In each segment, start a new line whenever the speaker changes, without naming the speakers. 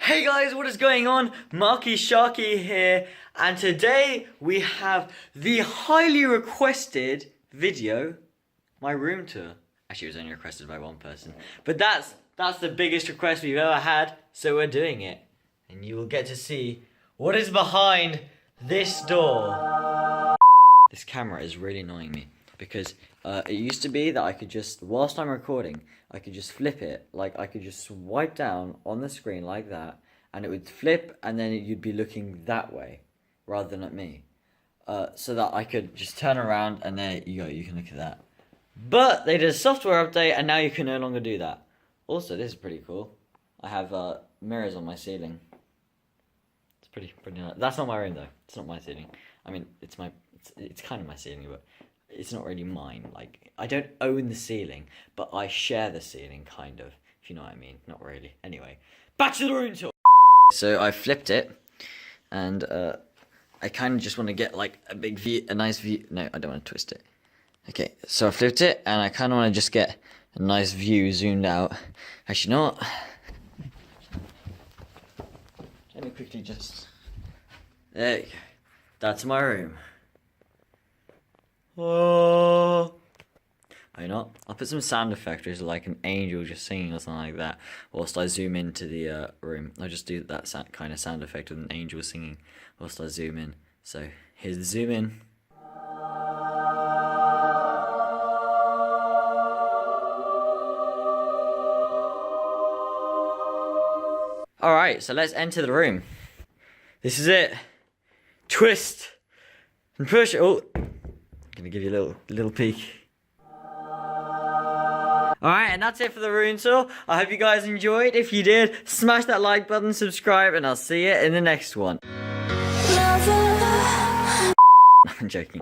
Hey guys, what is going on? Marky Sharky here, and today we have the highly requested video, my room tour. Actually, it was only requested by one person, but that's the biggest request we've ever had, so we're doing it. And you will get to see what is behind this door. This camera is really annoying me because it used to be that I could just, whilst I'm recording, I could just flip it, like I could just swipe down on the screen like that, and it would flip, and then you'd be looking that way, rather than at me. So that I could just turn around, and there you go, you can look at that. But they did a software update, and now you can no longer do that. Also, this is pretty cool. I have mirrors on my ceiling. It's pretty nice. That's not my room though. It's not my ceiling. I mean, it's kind of my ceiling, but it's not really mine. Like, I don't own the ceiling, but I share the ceiling, kind of, if you know what I mean. Not really. Anyway, back to the room tour. So I flipped it, and I kind of just want to get like a big view, a nice view. No, I don't want to twist it. Okay, so I flipped it, and I kind of want to just get a nice view zoomed out. Actually, you know what? Let me quickly just... There you go. That's my room. Oh. You know, I'll put some sound effects, like an angel just singing or something like that, whilst I zoom into the room. I'll just do that kind of sound effect with an angel singing whilst I zoom in. So, here's the zoom in. Alright, so let's enter the room. This is it. Twist and push. Oh, I'm gonna give you a little peek. Alright, and that's it for the room tour. I hope you guys enjoyed. If you did, smash that like button, subscribe, and I'll see you in the next one. I'm joking.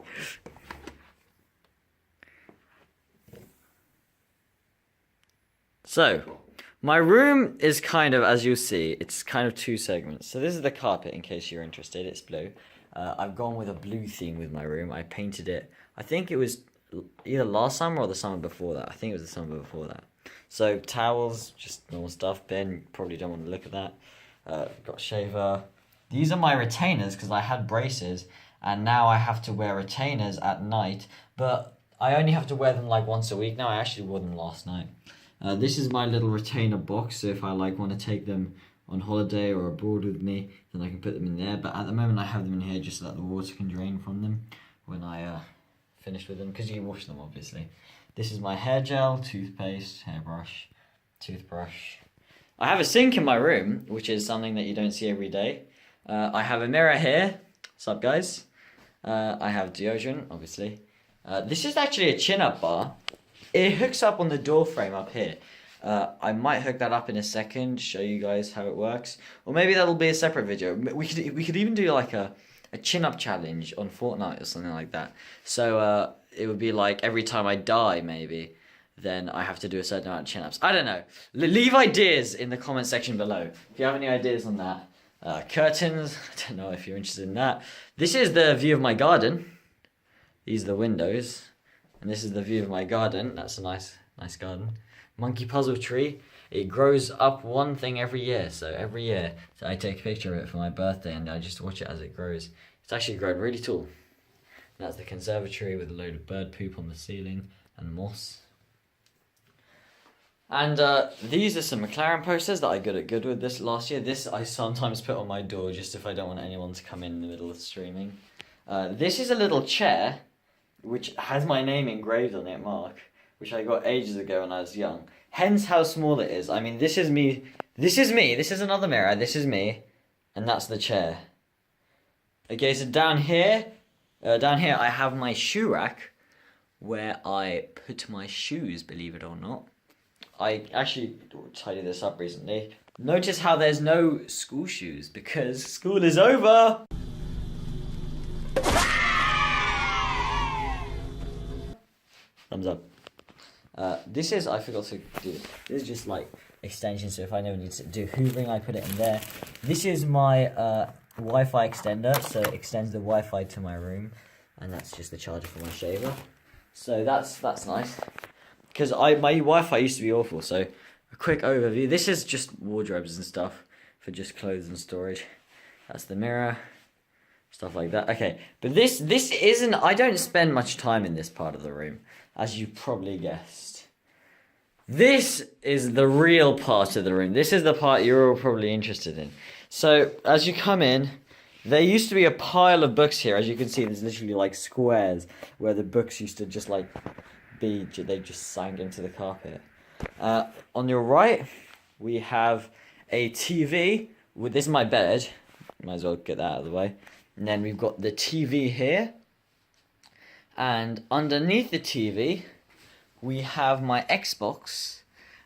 So, my room is kind of, as you'll see, it's kind of two segments. So this is the carpet, in case you're interested. It's blue. I've gone with a blue theme with my room. I painted it, I think it was either last summer or the summer before that. I think it was the summer before that. So towels, just normal stuff. Ben, probably don't want to look at that. Got a shaver. These are my retainers because I had braces, and now I have to wear retainers at night. But I only have to wear them like once a week now. I actually wore them last night. This is my little retainer box, so if I like want to take them on holiday or abroad with me, then I can put them in there. But at the moment I have them in here just so that the water can drain from them when I finish with them, because you wash them obviously. This is my hair gel, toothpaste, hairbrush, toothbrush. I have a sink in my room, which is something that you don't see every day. I have a mirror here. What's up, guys? I have deodorant, obviously. This is actually a chin-up bar. It hooks up on the door frame up here. I might hook that up in a second, show you guys how it works. Or maybe that'll be a separate video. We could even do like a chin-up challenge on Fortnite or something like that. So it would be like every time I die, maybe, then I have to do a certain amount of chin-ups. I don't know. Leave ideas in the comment section below if you have any ideas on that. Curtains, I don't know if you're interested in that. This is the view of my garden. These are the windows. And this is the view of my garden. That's a nice garden. Monkey puzzle tree. It grows up one thing every year. So every year, I take a picture of it for my birthday, and I just watch it as it grows. It's actually grown really tall. And that's the conservatory with a load of bird poop on the ceiling and moss. And these are some McLaren posters that I got good with this last year. This I sometimes put on my door just if I don't want anyone to come in the middle of streaming. This is a little chair which has my name engraved on it, Mark, which I got ages ago when I was young. Hence how small it is. I mean, this is me. This is me. This is another mirror. This is me. And that's the chair. Okay, so down here I have my shoe rack where I put my shoes, believe it or not. I actually tidied this up recently. Notice how there's no school shoes because school is over. Thumbs up. This is, I forgot to do, this is just like extension, so if I never need to do hoovering, I put it in there. This is my Wi-Fi extender, so it extends the Wi-Fi to my room, and that's just the charger for my shaver. So that's nice, because my Wi-Fi used to be awful. So a quick overview. This is just wardrobes and stuff for just clothes and storage. That's the mirror, stuff like that. Okay, but this isn't. I don't spend much time in this part of the room, as you probably guessed. This is the real part of the room. This is the part you're all probably interested in. So as you come in, there used to be a pile of books here. As you can see, there's literally like squares where the books used to just like be. They just sank into the carpet. On your right, we have a TV. This is my bed. Might as well get that out of the way. And then we've got the TV here. And underneath the TV, we have my Xbox.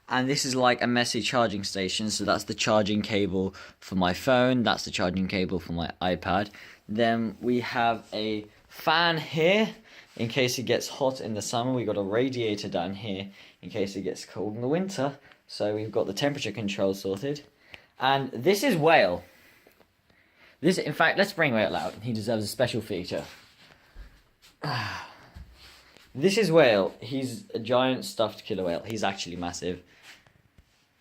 And this is like a messy charging station. So that's the charging cable for my phone. That's the charging cable for my iPad. Then we have a fan here in case it gets hot in the summer. We've got a radiator down here in case it gets cold in the winter. So we've got the temperature control sorted. And this is Whale. In fact, let's bring Whale out. He deserves a special feature. This is Whale. He's a giant stuffed killer whale. He's actually massive.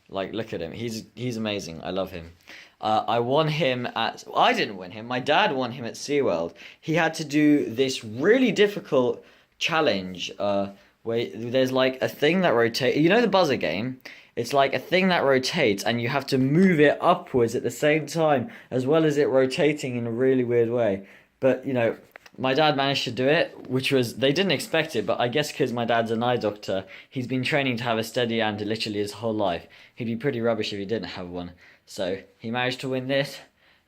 Like, look at him. He's amazing. I love him. I won him at... I didn't win him. My dad won him at SeaWorld. He had to do this really difficult challenge where there's like a thing that rotates. You know the buzzer game? It's like a thing that rotates and you have to move it upwards at the same time as well as it rotating in a really weird way. But, you know, my dad managed to do it, which was... They didn't expect it, but I guess because my dad's an eye doctor, he's been training to have a steady hand literally his whole life. He'd be pretty rubbish if he didn't have one. So he managed to win this,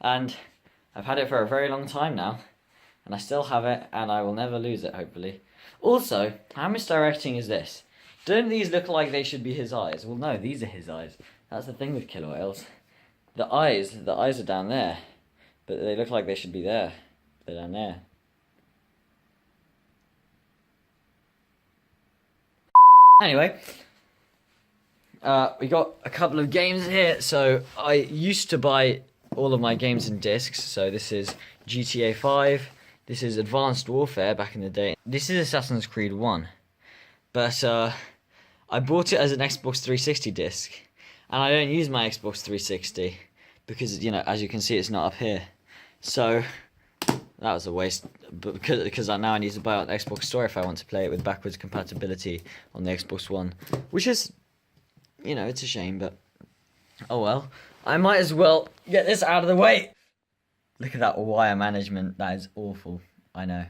and I've had it for a very long time now, and I still have it, and I will never lose it, hopefully. Also, how misdirecting is this? Don't these look like they should be his eyes? Well, no, these are his eyes. That's the thing with killer whales. The eyes are down there, but they look like they should be there. They're down there. Anyway, we got a couple of games here. So I used to buy all of my games in discs. So this is GTA 5. This is Advanced Warfare back in the day. This is Assassin's Creed 1. But I bought it as an Xbox 360 disc. And I don't use my Xbox 360 because, you know, as you can see, it's not up here. So that was a waste, but because now I need to buy it on Xbox Store if I want to play it with backwards compatibility on the Xbox One, which is, you know, it's a shame, but oh well. I might as well get this out of the way. Look at that wire management. That is awful. I know.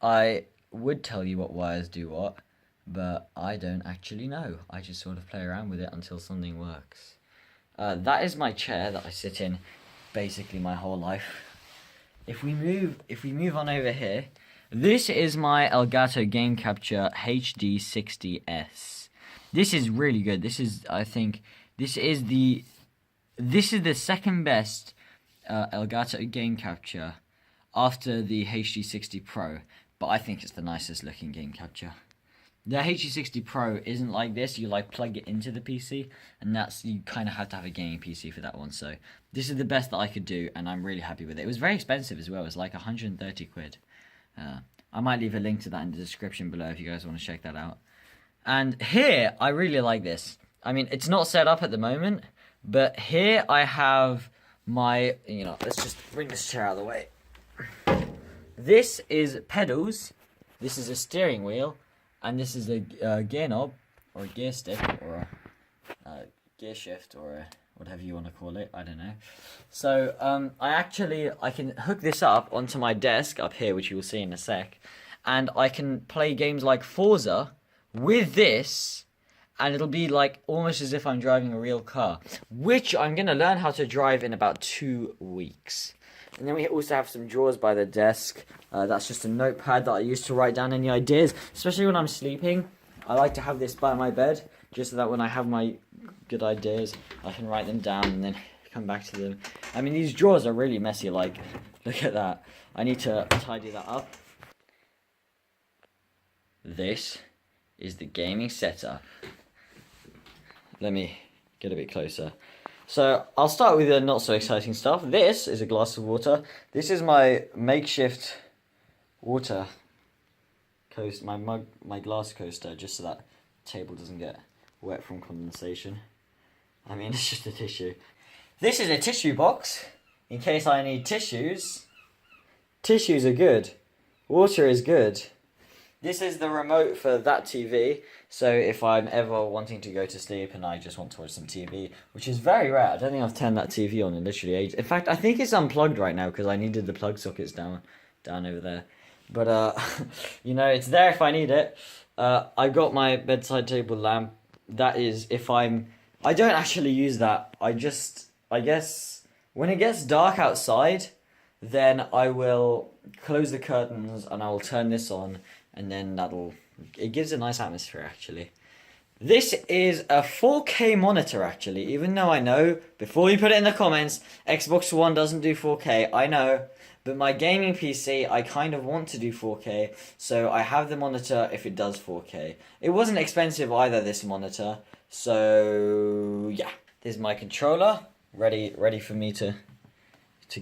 I would tell you what wires do what, but I don't actually know. I just sort of play around with it until something works. That is my chair that I sit in basically my whole life. If we move on over here, this is my Elgato Game Capture HD60S. This is really good. This is, I think, this is the second best Elgato Game Capture after the HD60 Pro, but I think it's the nicest looking Game Capture. The HD60 Pro isn't like this. You like plug it into the PC, and you kind of have to have a gaming PC for that one. So this is the best that I could do, and I'm really happy with it. It was very expensive as well. It was like 130 quid. I might leave a link to that in the description below if you guys want to check that out. And here, I really like this. I mean, it's not set up at the moment, but here I have my, you know, let's just bring this chair out of the way. This is pedals. This is a steering wheel. And this is a gear knob, or a gear stick, or a gear shift, or whatever you want to call it, I don't know. So I can hook this up onto my desk up here, which you will see in a sec, and I can play games like Forza with this, and it'll be like almost as if I'm driving a real car, which I'm going to learn how to drive in about 2 weeks. And then we also have some drawers by the desk. That's just a notepad that I use to write down any ideas, especially when I'm sleeping. I like to have this by my bed, just so that when I have my good ideas, I can write them down and then come back to them. I mean, these drawers are really messy, like, look at that. I need to tidy that up. This is the gaming setup. Let me get a bit closer. So I'll start with the not so exciting stuff. This is a glass of water. This is my makeshift water coaster, my glass coaster, just so that the table doesn't get wet from condensation. I mean, it's just a tissue. This is a tissue box, in case I need tissues. Tissues are good. Water is good. This is the remote for that TV, so if I'm ever wanting to go to sleep and I just want to watch some TV, which is very rare. I don't think I've turned that TV on in literally ages. In fact, I think it's unplugged right now because I needed the plug sockets down over there. But, you know, it's there if I need it. I've got my bedside table lamp. That is, I don't actually use that. I guess, when it gets dark outside, then I will close the curtains and I will turn this on, and then it gives a nice atmosphere actually. This is a 4K monitor actually, even though I know, before you put it in the comments, Xbox One doesn't do 4K, I know, but my gaming PC, I kind of want to do 4K, so I have the monitor if it does 4K. It wasn't expensive either, this monitor, so yeah. This is my controller, ready for me to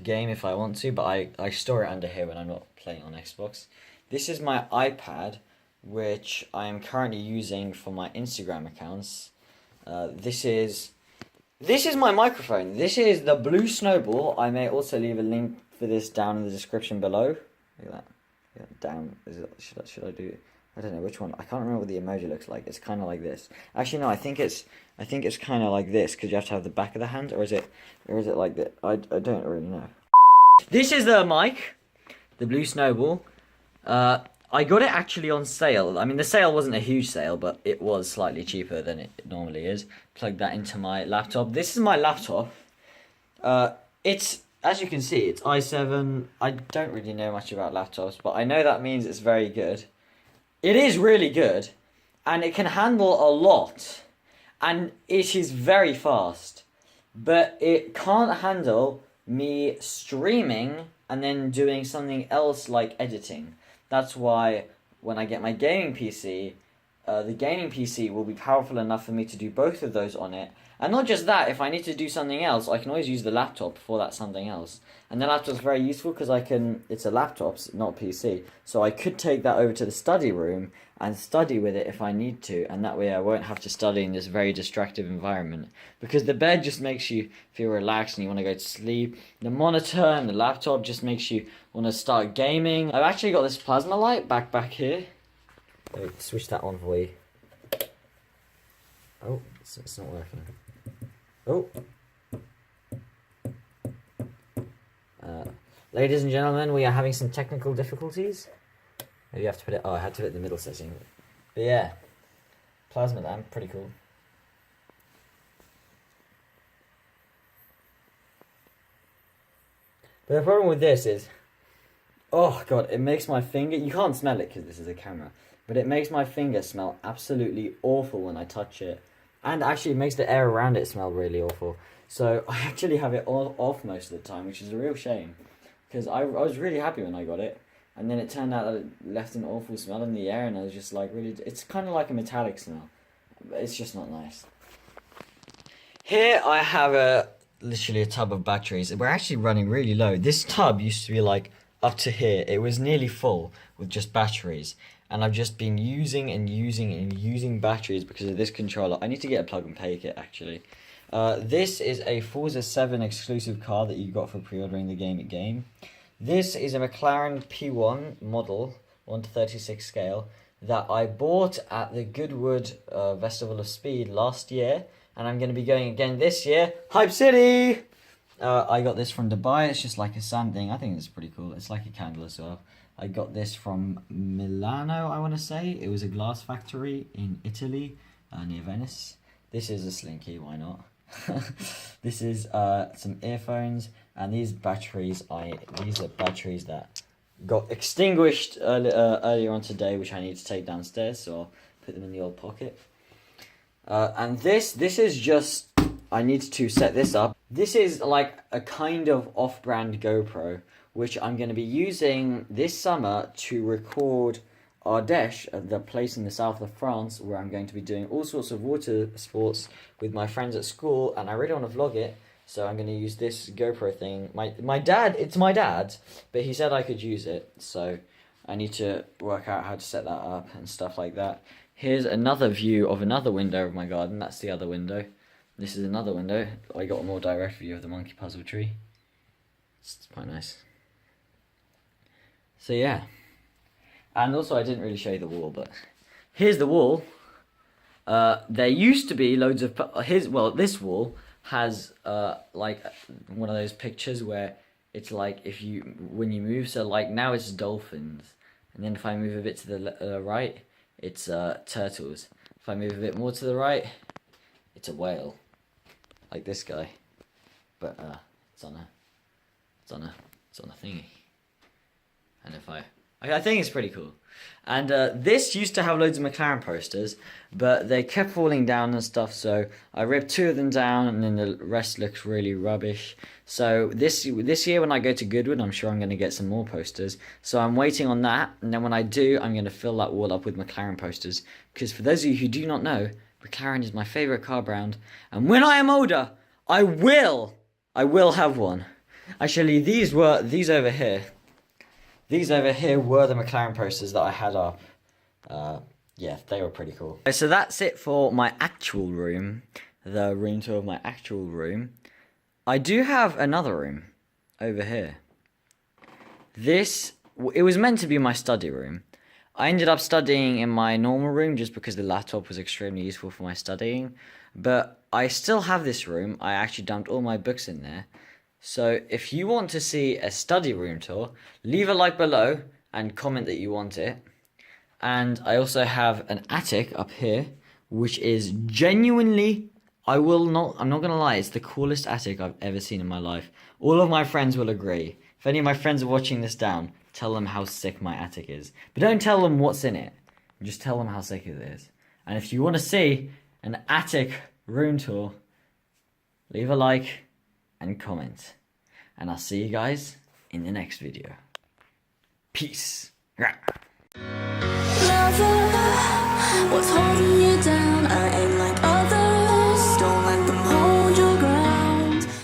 game if I want to, but I store it under here when I'm not playing on Xbox. This is my iPad, which I am currently using for my Instagram accounts. This is my microphone. This is the Blue Snowball. I may also leave a link for this down in the description below. Look at that. Yeah, down. Should I do it? I don't know which one. I can't remember what the emoji looks like. It's kind of like this. Actually, no. I think it's kind of like this because you have to have the back of the hand, or is it like that? I don't really know. This is the mic, the Blue Snowball. I got it actually on sale. I mean, the sale wasn't a huge sale, but it was slightly cheaper than it normally is. Plugged that into my laptop. This is my laptop. It's, as you can see, it's i7. I don't really know much about laptops, but I know that means it's very good. It is really good, and it can handle a lot, and it is very fast, but it can't handle me streaming and then doing something else like editing. That's why when I get my gaming PC, the gaming PC will be powerful enough for me to do both of those on it. And not just that, if I need to do something else, I can always use the laptop for that something else. And the laptop's very useful because it's a laptop, not a PC. So I could take that over to the study room and study with it if I need to. And that way I won't have to study in this very distractive environment. Because the bed just makes you feel relaxed and you want to go to sleep. The monitor and the laptop just makes you want to start gaming. I've actually got this plasma light back here. Let me switch that on for you. Oh, it's not working. Oh. Ladies and gentlemen, we are having some technical difficulties. Maybe you have to put it... Oh, I had to put it in the middle setting. But yeah. Plasma lamp, pretty cool. But the problem with this is... Oh, God, it makes my finger... You can't smell it because this is a camera. But it makes my finger smell absolutely awful when I touch it. And actually it makes the air around it smell really awful. So I actually have it all off most of the time, which is a real shame. Because I was really happy when I got it. And then it turned out that it left an awful smell in the air, and I was just like, really... It's kind of like a metallic smell. But it's just not nice. Here I have literally a tub of batteries. We're actually running really low. This tub used to be like up to here. It was nearly full with just batteries. And I've just been using batteries because of this controller. I need to get a plug and play kit actually. This is a Forza 7 exclusive car that you got for pre-ordering the game at Game. This is a McLaren P1 model, 1:36 scale, that I bought at the Goodwood Festival of Speed last year. And I'm going to be going again this year. Hype City! I got this from Dubai. It's just like a sand thing. I think it's pretty cool. It's like a candle as well. I got this from Milano, I want to say. It was a glass factory in Italy, near Venice. This is a Slinky, why not? This is some earphones, and these batteries are batteries that got extinguished earlier on today, which I need to take downstairs, so I'll put them in the old pocket. And this is just, I need to set this up. This is like a kind of off-brand GoPro, which I'm going to be using this summer to record Ardèche, the place in the south of France, where I'm going to be doing all sorts of water sports with my friends at school, and I really want to vlog it, so I'm going to use this GoPro thing. It's my dad's, but he said I could use it, so I need to work out how to set that up and stuff like that. Here's another view of another window of my garden. That's the other window. This is another window. I got a more direct view of the monkey puzzle tree. It's quite nice. So yeah. And also I didn't really show you the wall, but here's the wall. There used to be loads of this wall has like one of those pictures where it's like when you move, so like now it's dolphins, and then if I move a bit to the right, it's turtles. If I move a bit more to the right, it's a whale, like this guy, but it's on a thingy, and if I think it's pretty cool. And this used to have loads of McLaren posters, but they kept falling down and stuff, so I ripped 2 of them down, and then the rest looks really rubbish. So this year when I go to Goodwood, I'm sure I'm going to get some more posters. So I'm waiting on that, and then when I do, I'm going to fill that wall up with McLaren posters. Because for those of you who do not know, McLaren is my favourite car brand, and when I am older, I will have one. Actually, these over here. These over here were the McLaren posters that I had up. Yeah, they were pretty cool. So that's it for my actual room. The room tour of my actual room. I do have another room over here. It was meant to be my study room. I ended up studying in my normal room just because the laptop was extremely useful for my studying. But I still have this room. I actually dumped all my books in there. So if you want to see a study room tour, leave a like below and comment that you want it. And I also have an attic up here, which is genuinely, I'm not going to lie, it's the coolest attic I've ever seen in my life. All of my friends will agree. If any of my friends are watching this down, tell them how sick my attic is. But don't tell them what's in it. Just tell them how sick it is. And if you want to see an attic room tour, leave a like and comment. And I'll see you guys in the next video. Peace.
What's